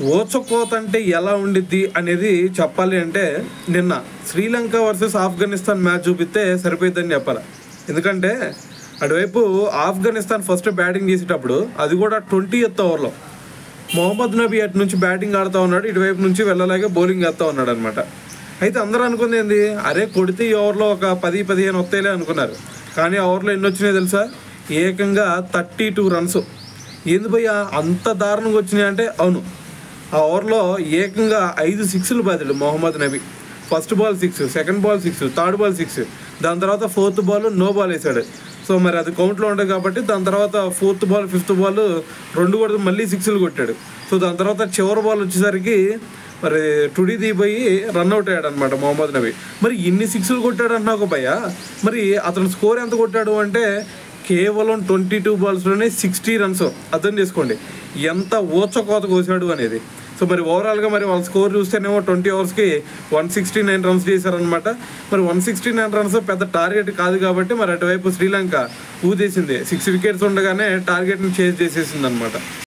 ఓచకోత అంటే ఎలా ఉండిద్ది అనేది చెప్పాలి అంటే నిన్న శ్రీలంక వర్సెస్ ఆఫ్ఘనిస్తాన్ మ్యాచ్ చూపిస్తే సరిపోతుందని చెప్పాలి. ఎందుకంటే అటువైపు ఆఫ్ఘనిస్తాన్ ఫస్ట్ బ్యాటింగ్ చేసేటప్పుడు అది కూడా 20th ఓవర్లో మొహమ్మద్ నబీ అటు నుంచి బ్యాటింగ్ ఆడుతూ ఉన్నాడు, ఇటువైపు నుంచి వెళ్ళలాగే బౌలింగ్ వేస్తూ ఉన్నాడు అనమాట. అయితే అందరూ అనుకుంది ఏంది, అరే కొడితే ఈ ఓవర్లో ఒక 10-15 వస్తాయిలే అనుకున్నారు. కానీ ఆ ఓవర్లో ఎన్ని వచ్చినాయో తెలుసా? ఏకంగా 32 రన్స్. ఏంది భయ్యా అంత దారుణంగా వచ్చినాయి అంటే అవును, ఆ ఓవర్లో ఏకంగా 5 సిక్స్లు బాదాడు Mohammad Nabi. First ball 6, second ball 6, third ball 6, దాని తర్వాత 4th బాల్ నో బాల్ వేసాడు. సో మరి అది కౌంట్లో ఉండదు కాబట్టి దాని తర్వాత 4th బాల్ 5th బాల్ 2 కూడా మళ్ళీ 6లు కొట్టాడు. సో దాని తర్వాత చివరి బాల్ వచ్చేసరికి మరి టుడి దిగిపోయి రన్అట్ అయ్యాడు అనమాట మొహమ్మద్ నబీ. మరి ఇన్ని 6లు కొట్టాడు అంటున్నావు భయ్యా, మరి అతను స్కోర్ ఎంత కొట్టాడు అంటే కేవలం 22 బాల్స్లోనే 60 రన్స్. అర్థం చేసుకోండి ఎంత ఓచకోత కోసాడు అనేది. సో మరి ఓవరాల్గా మరి వాళ్ళ స్కోర్ చూస్తేనేమో 20 ఓవర్స్కి 169 రన్స్ చేశారనమాట. మరి 169 రన్స్ పెద్ద టార్గెట్ కాదు కాబట్టి మరి అటువైపు శ్రీలంక ఊదేసింది. 6 వికెట్స్ ఉండగానే టార్గెట్ని చేజ్ చేసేసింది అనమాట.